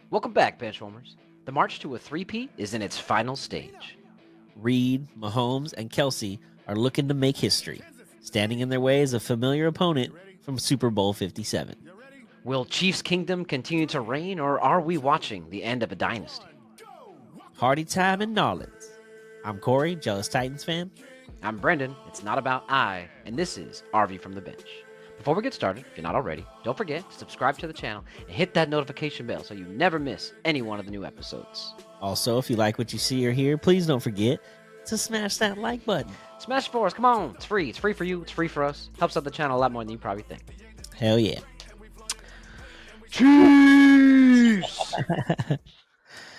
Welcome back, benchwarmers. The march to a three-peat is in its final stage. Reed, Mahomes, and Kelsey are looking to make history. Standing in their way is a familiar opponent from Super Bowl 57. Will Chiefs Kingdom continue to reign, or are we watching the end of a dynasty? Party time in Nolans. I'm Corey, jealous Titans fan. I'm Brendan. It's not about I, and this is RV from the Bench. Before we get started, if you're not already, don't forget to subscribe to the channel and hit that notification bell so you never miss any one of the new episodes. Also, if you like what you see or hear, please don't forget to smash that like button. Smash it for us, come on. It's free. It's free for you. It's free for us. Helps out the channel a lot more than you probably think. Hell yeah. Chiefs!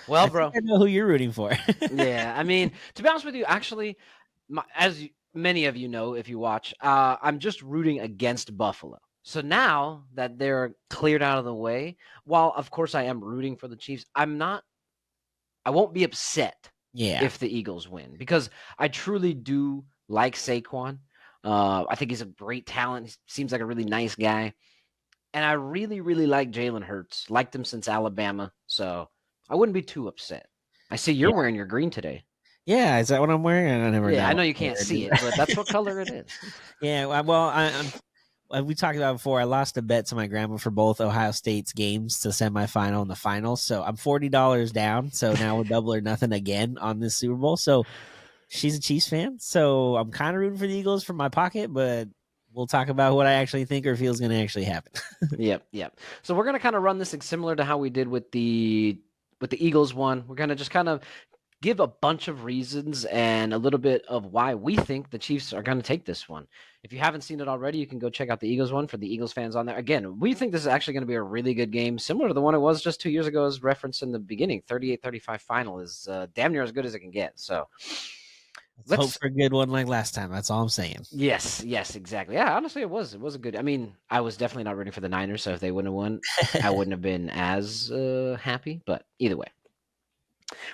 Well, bro. I know who you're rooting for. Yeah, I mean, to be honest with you, actually, many of you know if you watch, I'm just rooting against Buffalo. So now that they're cleared out of the way, while of course I am rooting for the Chiefs, I won't be upset if the Eagles win because I truly do like Saquon. I think he's a great talent. He seems like a really nice guy. And I really, really like Jalen Hurts. Liked him since Alabama. So I wouldn't be too upset. I see you're wearing your green today. Yeah, is that what I'm wearing? I never know. I know you can't see it, but that's what color it is. Yeah, well, we talked about before. I lost a bet to my grandma for both Ohio State's games to semifinal and the final. So I'm $40 down. So now we're double or nothing again on this Super Bowl. So she's a Chiefs fan. So I'm kind of rooting for the Eagles from my pocket, but we'll talk about what I actually think or feel is going to actually happen. Yep. So we're gonna kind of run this similar to how we did with the Eagles one. We're gonna just kind of give a bunch of reasons and a little bit of why we think the Chiefs are going to take this one. If you haven't seen it already, you can go check out the Eagles one for the Eagles fans on there. Again, we think this is actually going to be a really good game, similar to the one it was just 2 years ago as referenced in the beginning. 38-35 final is damn near as good as it can get. So let's hope for a good one like last time. That's all I'm saying. Yes, exactly. Yeah, honestly, it was a good. I mean, I was definitely not rooting for the Niners, so if they wouldn't have won, I wouldn't have been as happy. But either way.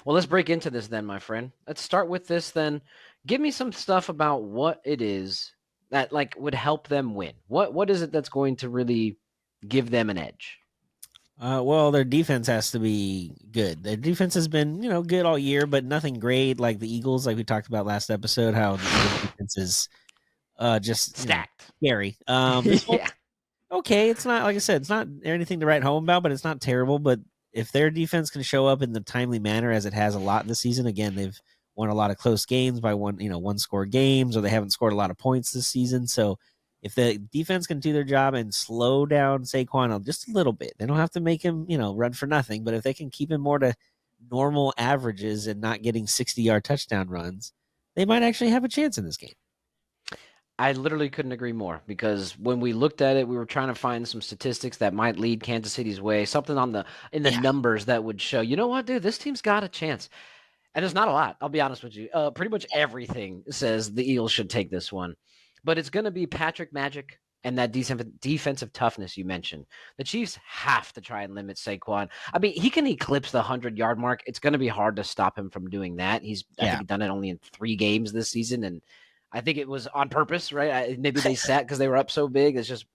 Well, let's break into this then, my friend. Let's start with this then. Give me some stuff about what it is that would help them win. What is it that's going to really give them an edge? Well, their defense has to be good. Their defense has been, good all year, but nothing great like the Eagles, like we talked about last episode, how the defense is just stacked. Scary. Yeah. Okay, it's not, like I said, it's not anything to write home about, but it's not terrible. But if their defense can show up in the timely manner as it has a lot this season, again, they've won a lot of close games by one score games, or they haven't scored a lot of points this season. So if the defense can do their job and slow down Saquon just a little bit, they don't have to make him, run for nothing. But if they can keep him more to normal averages and not getting 60-yard touchdown runs, they might actually have a chance in this game. I literally couldn't agree more because when we looked at it, we were trying to find some statistics that might lead Kansas City's way, something in the numbers that would show, you know what, dude, this team's got a chance. And there's not a lot, I'll be honest with you. Pretty much everything says the Eagles should take this one. But it's going to be Patrick Magic and that defensive toughness you mentioned. The Chiefs have to try and limit Saquon. I mean, he can eclipse the 100-yard mark. It's going to be hard to stop him from doing that. I think he's done it only in 3 games this season, and I think it was on purpose, right? Maybe they sat because they were up so big. It's just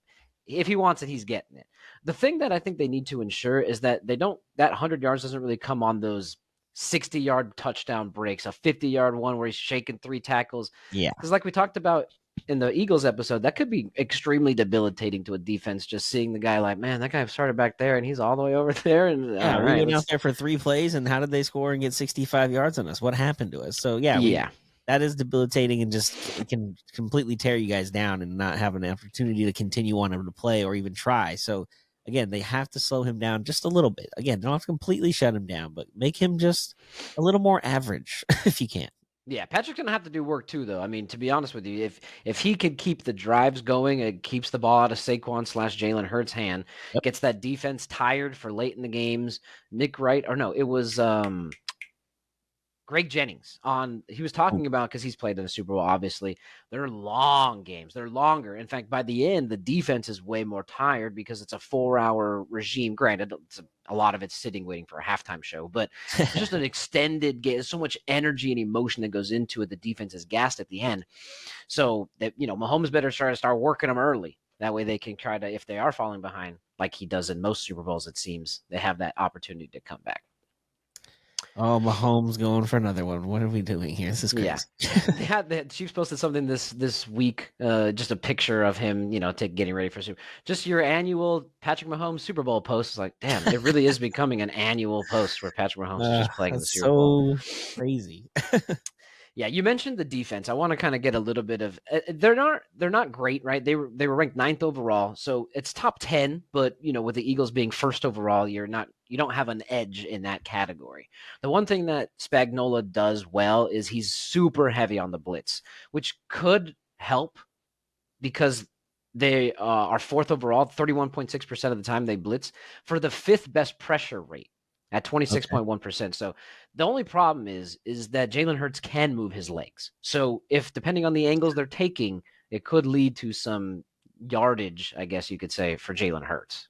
if he wants it, he's getting it. The thing that I think they need to ensure is that that 100 yards doesn't really come on those 60-yard touchdown breaks, a 50-yard one where he's shaking 3 tackles. Yeah. Because like we talked about in the Eagles episode, that could be extremely debilitating to a defense, just seeing the guy like, man, that guy started back there and he's all the way over there. And we went out there for 3 plays, and how did they score and get 65 yards on us? What happened to us? So, that is debilitating and just it can completely tear you guys down and not have an opportunity to continue on to play or even try. So, again, they have to slow him down just a little bit. Again, don't have to completely shut him down, but make him just a little more average if you can. Yeah, Patrick's going to have to do work too, though. I mean, to be honest with you, if he could keep the drives going, it keeps the ball out of Saquon/Jalen Hurts' hand, gets that defense tired for late in the games. It was Greg Jennings he was talking about, because he's played in the Super Bowl, obviously. They're long games. They're longer. In fact, by the end, the defense is way more tired because it's a 4-hour regime. Granted, a lot of it's sitting waiting for a halftime show, but it's just an extended game. There's so much energy and emotion that goes into it. The defense is gassed at the end. So that, Mahomes better start working them early. That way they can try to, if they are falling behind, like he does in most Super Bowls, it seems, they have that opportunity to come back. Oh, Mahomes going for another one. What are we doing here? This is Yeah. crazy. The Chiefs posted something this week, just a picture of him, getting ready for Super. Just your annual Patrick Mahomes Super Bowl post. Is like, damn, it really is becoming an annual post where Patrick Mahomes is just playing in the That's Super Bowl. so crazy. Yeah, you mentioned the defense. I want to kind of get a little bit of. They're not great, right? They were ranked ninth overall, so it's top 10. But with the Eagles being first overall, you don't have an edge in that category. The one thing that Spagnuolo does well is he's super heavy on the blitz, which could help because they are fourth overall, 31.6% of the time they blitz for the fifth best pressure rate at Okay. 26.1%. So the only problem is that Jalen Hurts can move his legs. So if depending on the angles they're taking, it could lead to some yardage, I guess you could say, for Jalen Hurts.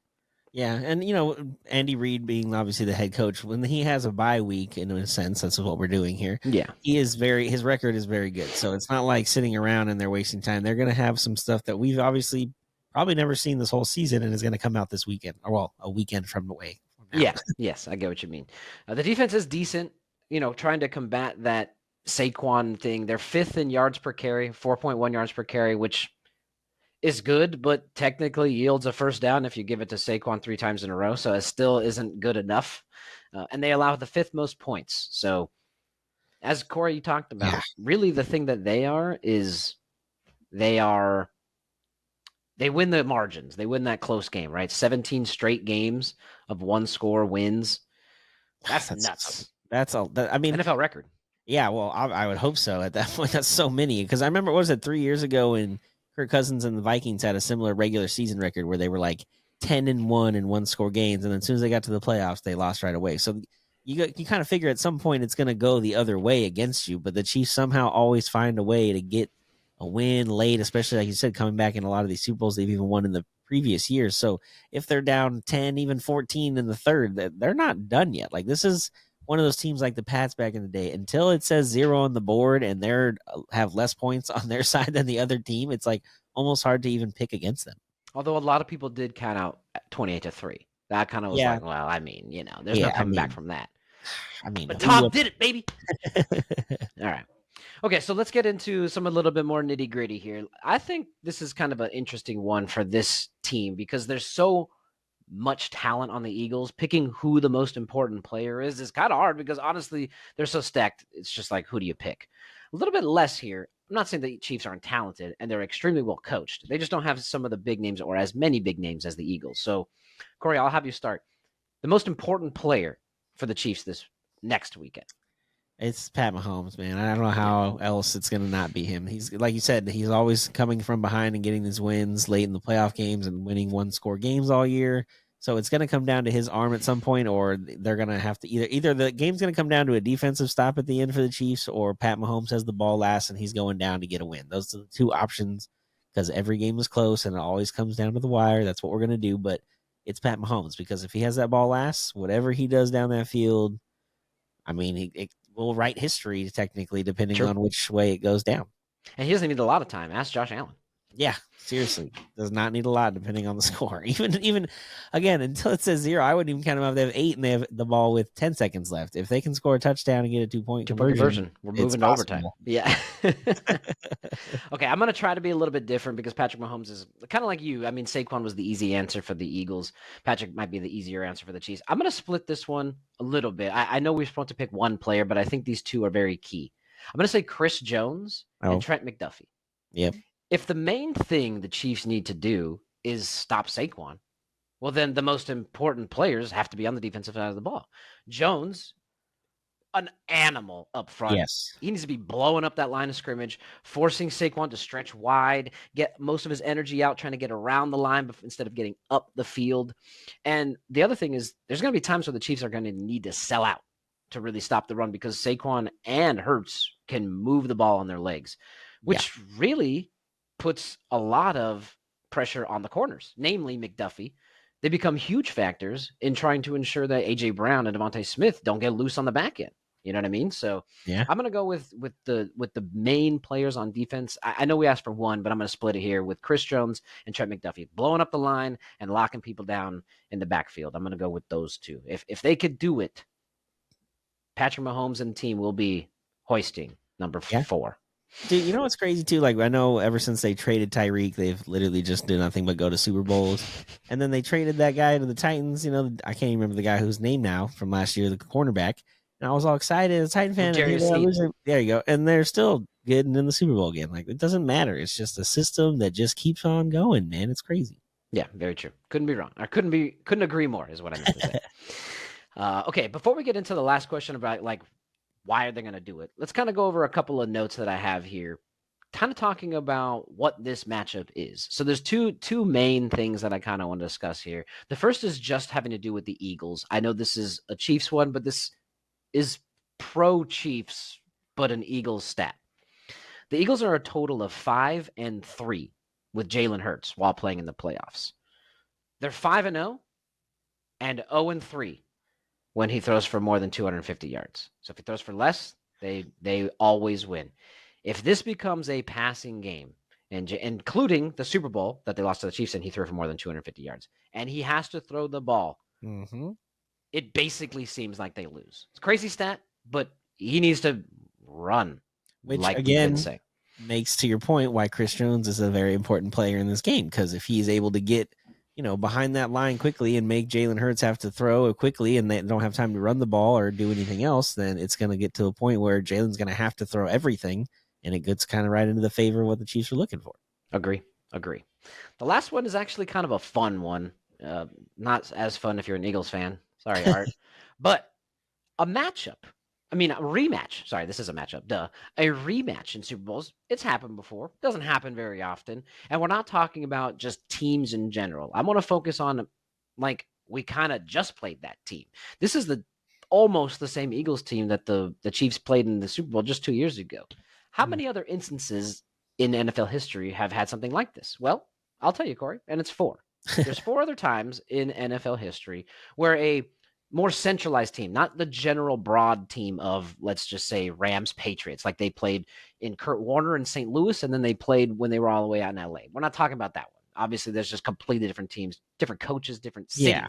Yeah, and Andy Reid being obviously the head coach, when he has a bye week, in a sense, that's what we're doing here. Yeah. His record is very good. So it's not like sitting around and they're wasting time. They're going to have some stuff that we've obviously probably never seen this whole season, and is going to come out this weekend, or well, a weekend from now. Yeah. Yes, I get what you mean. The defense is decent, trying to combat that Saquon thing. They're fifth in yards per carry, 4.1 yards per carry, which is good, but technically yields a first down if you give it to Saquon 3 times in a row. So it still isn't good enough. And they allow the fifth most points. So as Corey, you talked Yeah, about, really the thing that they are is they are they win the margins. They win that close game, right? 17 straight games of one score wins. That's that's insane. nuts. That's all. I mean, NFL record. yeah, well, I would hope so. At that point, that's so many. Because I remember, what was it, 3 years ago when Kirk Cousins and the Vikings had a similar regular season record where they were like 10-1 in one score games, and then as soon as they got to the playoffs, they lost right away. So you kind of figure at some point it's going to go the other way against you, but the Chiefs somehow always find a way to get a win late, especially like you said, coming back in a lot of these Super Bowls they've even won in the previous years. So if they're down 10, even 14 in the third, they're not done yet. Like, this is one of those teams like the Pats back in the day. Until it says 0 on the board and they're have less points on their side than the other team, it's like almost hard to even pick against them. Although a lot of people did count out 28-3. That kind of was Yeah, like, well, I mean, there's no yeah. coming back from that. I mean, But who Tom would? did it, baby. All right. Okay, so let's get into some a little bit more nitty gritty here. I think this is kind of an interesting one for this team because there's so much talent on the Eagles. Picking who the most important player is kind of hard because honestly, they're so stacked. It's just like, who do you pick? A little bit less here. I'm not saying the Chiefs aren't talented and they're extremely well coached. They just don't have some of the big names or as many big names as the Eagles. So, Corey, I'll have you start. The most important player for the Chiefs this next weekend. It's Pat Mahomes, man. I don't know Yeah. how else it's going to not be him. He's, like you said, he's always coming from behind and getting these wins late in the playoff games and winning one score games all year. So it's going to come down to his arm at some point, or they're going to have to either the game's going to come down to a defensive stop at the end for the Chiefs, or Pat Mahomes has the ball last and he's going down to get a win. Those are the two options, because every game is close and it always comes down to the wire. That's what we're going to do. But it's Pat Mahomes, because if he has that ball last, whatever he does down that field, I mean, it will write history technically, depending True. on which way it goes down. And he doesn't need a lot of time. Ask Josh Allen. Yeah, seriously, does not need a lot depending on the score. Even again, until it says 0, I wouldn't even count them out. They have 8 and they have the ball with 10 seconds left. If they can score a touchdown and get a 2-point Two-point conversion, conversion. We're it's moving to overtime. possible. Yeah. Okay, I'm gonna try to be a little bit different because Patrick Mahomes is kind of like you. I mean, Saquon was the easy answer for the Eagles. Patrick might be the easier answer for the Chiefs. I'm gonna split this one a little bit. I know we're supposed to pick one player, but I think these two are very key. I'm gonna say Chris Jones and Oh, Trent McDuffie. yep, If the main thing the Chiefs need to do is stop Saquon, well, then the most important players have to be on the defensive side of the ball. Jones, an animal up front. yes, He needs to be blowing up that line of scrimmage, forcing Saquon to stretch wide, get most of his energy out, trying to get around the line instead of getting up the field. And the other thing is, there's going to be times where the Chiefs are going to need to sell out to really stop the run because Saquon and Hurts can move the ball on their legs, yeah, which really puts a lot of pressure on the corners, namely McDuffie. They become huge factors in trying to ensure that A.J. Brown and Devontae Smith don't get loose on the back end. You know what I mean? So Yeah. I'm gonna go with the main players on defense. I know we asked for one, but I'm gonna split it here with Chris Jones and Trent McDuffie blowing up the line and locking people down in the backfield. I'm gonna go with those two. If they could do it, Patrick Mahomes and the team will be hoisting number Yeah. 4. Dude, you know what's crazy too? Like I know ever since they traded Tyreek, they've literally just did nothing but go to Super Bowls. And then they traded that guy to the Titans. You know, I can't even remember the guy whose name now from last year, the cornerback. And I was all excited as a Titan fan, and here they Jarius are Sneed. losing. There you go. And they're still getting in the Super Bowl again. Like it doesn't matter. It's just a system that just keeps on going, man. It's crazy. Yeah, very true. Couldn't be wrong. I couldn't agree more is what I meant to say. Okay, before we get into the last question about like why are they going to do it, let's kind of go over a couple of notes that I have here, kind of talking about what this matchup is. So there's two main things that I kind of want to discuss here. The first is just having to do with the Eagles. I know this is a Chiefs one, but this is pro Chiefs, but an Eagles stat. The Eagles are a total of 5-3 with Jalen Hurts while playing in the playoffs. They're 5-0 and 0-3 when he throws for more than 250 yards. So if he throws for less, they always win. If this becomes a passing game, and including the Super Bowl that they lost to the Chiefs, and he threw for more than 250 yards, and he has to throw the ball, it basically seems like they lose. It's a crazy stat, but he needs to run, Which like we've been again saying. makes to your point why Chris Jones is a very important player in this game, because if he's able to get behind that line quickly and make Jalen Hurts have to throw it quickly and they don't have time to run the ball or do anything else, then it's going to get to a point where Jalen's going to have to throw everything, and it gets kind of right into the favor of what the Chiefs are looking for. Agree. The last one is actually kind of a fun one. Not as fun if you're an Eagles fan. Sorry, Art. But a matchup. I mean, a rematch. Sorry, this is a matchup. Duh. A rematch in Super Bowls. It's happened before. Doesn't happen very often. And we're not talking about just teams in general. I want to focus on, like, we kind of just played that team. This is almost the same Eagles team that the Chiefs played in the Super Bowl just 2 years ago. How many other instances in NFL history have had something like this? Well, I'll tell you, Corey, and it's 4. There's 4 other times in NFL history where a more centralized team, not the general broad team of, let's just say, Rams Patriots, like they played in Kurt Warner in St. Louis, and then they played when they were all the way out in LA. We're not talking about that one. Obviously, there's just completely different teams, different coaches, different cities. Yeah.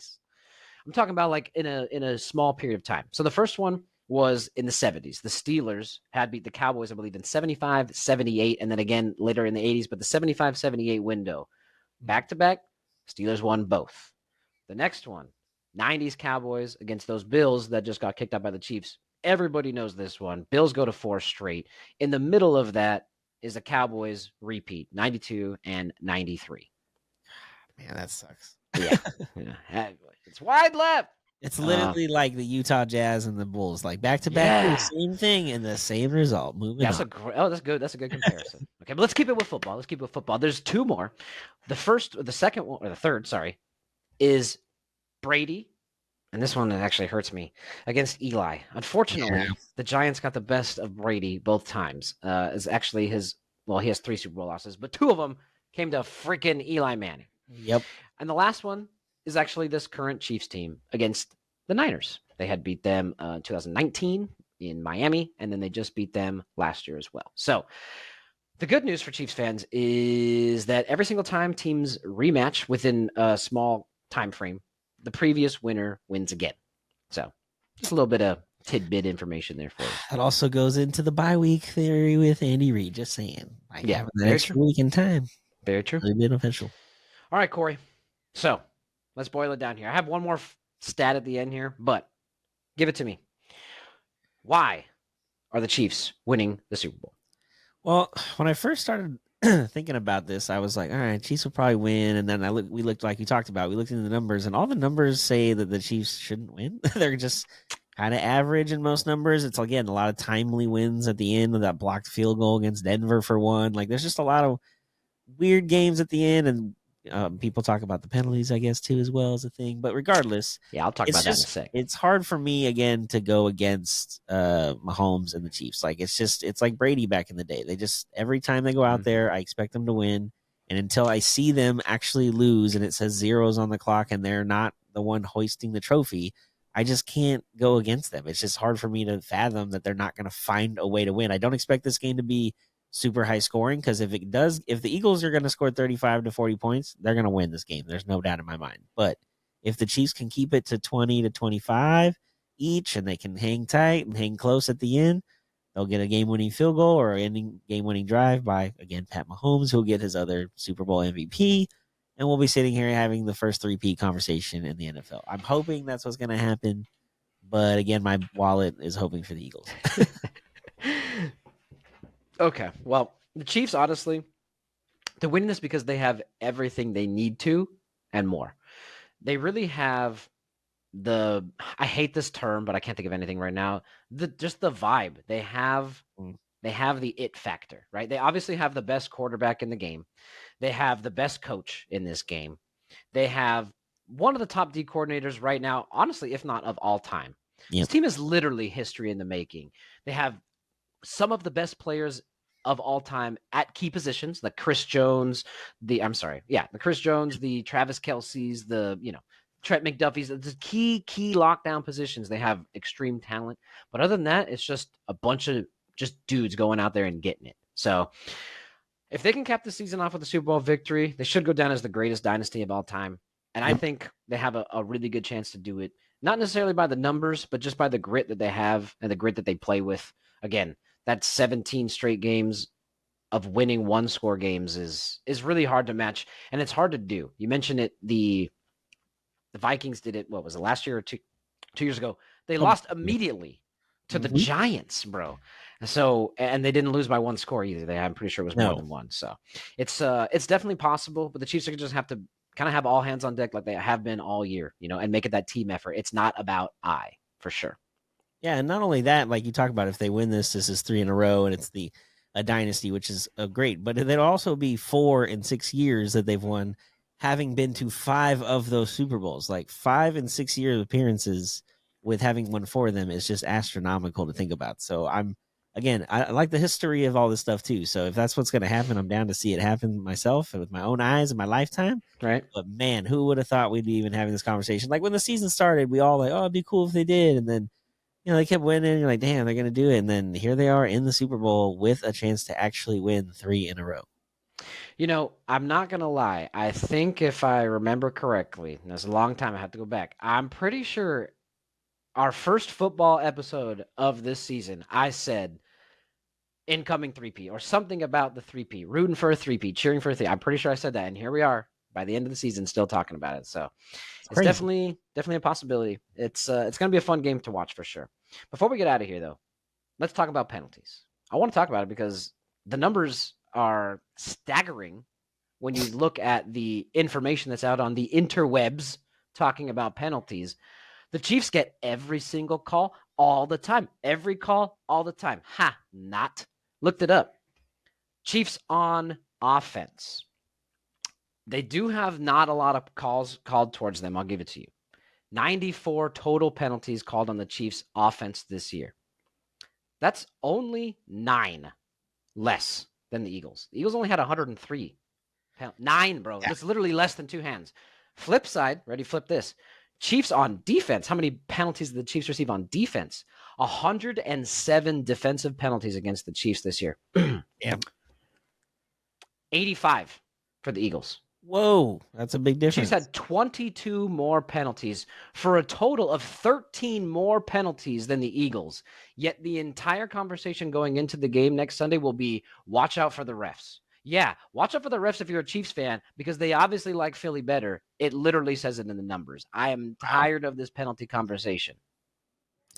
I'm talking about like in a small period of time. So the first one was in the 70s. The Steelers had beat the Cowboys, I believe, in 75, 78, and then again later in the 80s. But the 75, 78 window, back to back, Steelers won both. The next one, 90s Cowboys against those Bills that just got kicked out by the Chiefs. Everybody knows this one. Bills go to 4 straight. In the middle of that is the Cowboys repeat, 92 and 93. Man, that sucks. Yeah. It's wide left. It's literally like the Utah Jazz and the Bulls, like back to back, same thing and the same result. Moving on. That's good. That's a good comparison. Okay, but let's keep it with football. There's 2 more. The second one, or the third, sorry, is Brady, and this one actually hurts me, against Eli. Unfortunately, the Giants got the best of Brady both times. Is actually he has 3 Super Bowl losses, but 2 of them came to freaking Eli Manning. Yep. And the last one is actually this current Chiefs team against the Niners. They had beat them in 2019 in Miami, and then they just beat them last year as well. So the good news for Chiefs fans is that every single time teams rematch within a small time frame, the previous winner wins again. So just a little bit of tidbit information there for you. That also goes into the bye week theory with Andy Reid. Just saying, like having that extra week in time. Very true. Really beneficial. All right, Corey. So let's boil it down here. I have one more stat at the end here, but give it to me. Why are the Chiefs winning the Super Bowl? Well, when I first started thinking about this, I was like, all right, Chiefs will probably win. And then we looked like we talked about, we looked into the numbers, and all the numbers say that the Chiefs shouldn't win. They're just kind of average in most numbers. It's, again, a lot of timely wins at the end of that blocked field goal against Denver for one. Like, there's just a lot of weird games at the end, and people talk about the penalties, I guess, too, as well as a thing. But regardless, I'll talk about that in a sec. It's hard for me, again, to go against Mahomes and the Chiefs. Like, it's like Brady back in the day. They just, every time they go out there, I expect them to win. And until I see them actually lose and it says zeros on the clock and they're not the one hoisting the trophy, I just can't go against them. It's just hard for me to fathom that they're not going to find a way to win. I don't expect this game to be super high scoring because if the Eagles are going to score 35 to 40 points, they're going to win this game. There's no doubt in my mind. But if the Chiefs can keep it to 20 to 25 each and they can hang tight and hang close at the end, they'll get a game winning field goal or ending game winning drive by, again, Pat Mahomes, who'll get his other Super Bowl MVP. And we'll be sitting here having the first 3P conversation in the NFL. I'm hoping that's what's going to happen. But again, my wallet is hoping for the Eagles. Okay, well, the Chiefs, honestly, they're winning this because they have everything they need to and more. They really have I hate this term, but I can't think of anything right now. Just the vibe. Mm. They have the it factor, right? They obviously have the best quarterback in the game. They have the best coach in this game. They have one of the top D coordinators right now, honestly, if not of all time. This Yep. team is literally history in the making. They have some of the best players of all time at key positions, the Chris Jones, the Chris Jones, the Travis Kelce's, Trent McDuffie's, the key lockdown positions. They have extreme talent, but other than that, it's just a bunch of just dudes going out there and getting it. So if they can cap the season off with a Super Bowl victory, they should go down as the greatest dynasty of all time. And I Yep. think they have a really good chance to do it, not necessarily by the numbers, but just by the grit that they have and the grit that they play with. Again, that's 17 straight games of winning one score games is really hard to match, and it's hard to do. You mentioned it. The Vikings did it. What was it, last year or 2 years ago? They Oh, lost immediately to the mhm. Giants, bro. So, and they didn't lose by one score either. I'm pretty sure it was more No. than one. So it's definitely possible, but the Chiefs are just have to kind of have all hands on deck like they have been all year, and make it that team effort. It's not about for sure. Yeah, and not only that, like you talk about, if they win this is three in a row, and it's the a dynasty, which is great. But it'll also be 4 in 6 years that they've won, having been to 5 of those Super Bowls. Like 5 and 6 year appearances with having won 4 of them is just astronomical to think about. So I like the history of all this stuff too. So if that's what's going to happen, I'm down to see it happen myself with my own eyes in my lifetime. Right? But man, who would have thought we'd be even having this conversation? Like when the season started, we all like, oh, it'd be cool if they did, and then they kept winning. You're like, damn, they're gonna do it, and then here they are in the Super Bowl with a chance to actually win 3 in a row. I'm not gonna lie. I think if I remember correctly, and it's a long time, I have to go back. I'm pretty sure our first football episode of this season, I said incoming 3P or something about the 3P, rooting for a 3P, cheering for a 3. I'm pretty sure I said that, and here we are by the end of the season, still talking about it. So It's it's crazy. definitely a possibility. It's gonna be a fun game to watch for sure. Before we get out of here, though, let's talk about penalties. I want to talk about it because the numbers are staggering when you look at the information that's out on the interwebs talking about penalties. The Chiefs get every single call all the time. Every call all the time. Ha, not. Looked it up. Chiefs on offense. They do have not a lot of calls called towards them. I'll give it to you. 94 total penalties called on the Chiefs offense this year. That's only 9 less than the Eagles. The Eagles only had 103. 9, bro. Yeah. That's literally less than 2 hands. Flip side, ready, flip this. Chiefs on defense. How many penalties did the Chiefs receive on defense? 107 defensive penalties against the Chiefs this year. Yeah. 85 for the Eagles. Whoa, that's a big Chiefs difference. had 22 more penalties for a total of 13 more penalties than the Eagles. Yet the entire conversation going into the game next Sunday will be watch out for the refs. Yeah, watch out for the refs if you're a Chiefs fan because they obviously like Philly better. It literally says it in the numbers. I am Wow. tired of this penalty conversation.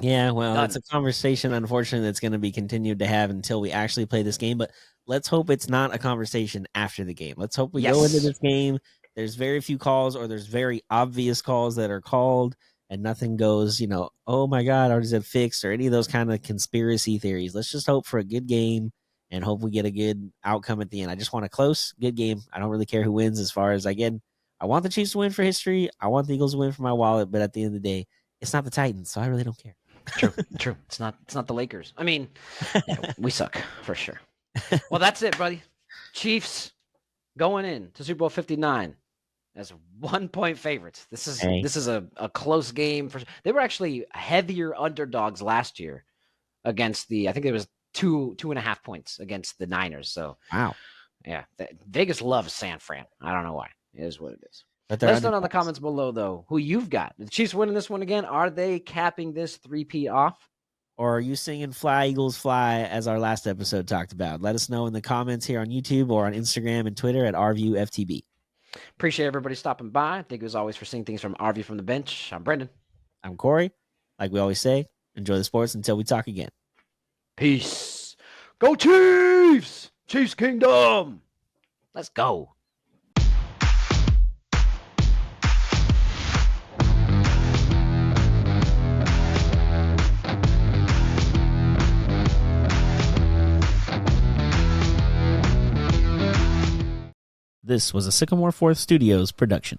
Yeah, well, it's Done. a conversation, unfortunately, that's going to be continued to have until we actually play this game. But let's hope it's not a conversation after the game. Let's hope we go into Yes. this game. There's very few calls, or there's very obvious calls that are called, and nothing goes, oh my God, or is it fixed, or any of those kind of conspiracy theories. Let's just hope for a good game and hope we get a good outcome at the end. I just want a close, good game. I don't really care who wins as far as, again, I want the Chiefs to win for history. I want the Eagles to win for my wallet, but at the end of the day, it's not the Titans, so I really don't care. True. True. It's not the Lakers. I mean, yeah, we suck for sure. Well, that's it, buddy. Chiefs going in to Super Bowl 59. as 1-point favorites. This Hey, is a close game. They were actually heavier underdogs last year against I think it was 2.5 points against the Niners. So wow. yeah, Vegas loves San Fran. I don't know why. It is what it is. But they're Let us know in the underdogs. comments below, though, who you've got. The Chiefs winning this one again. Are they capping this three-peat off? Or are you singing Fly Eagles Fly as our last episode talked about? Let us know in the comments here on YouTube or on Instagram and Twitter at RVUFTB. Appreciate everybody stopping by. Thank you as always for seeing things from our view from the bench. I'm Brendan. I'm Corey. Like we always say, enjoy the sports until we talk again. Peace. Go Chiefs! Chiefs Kingdom! Let's go. This was a Sycamore Fourth Studios production.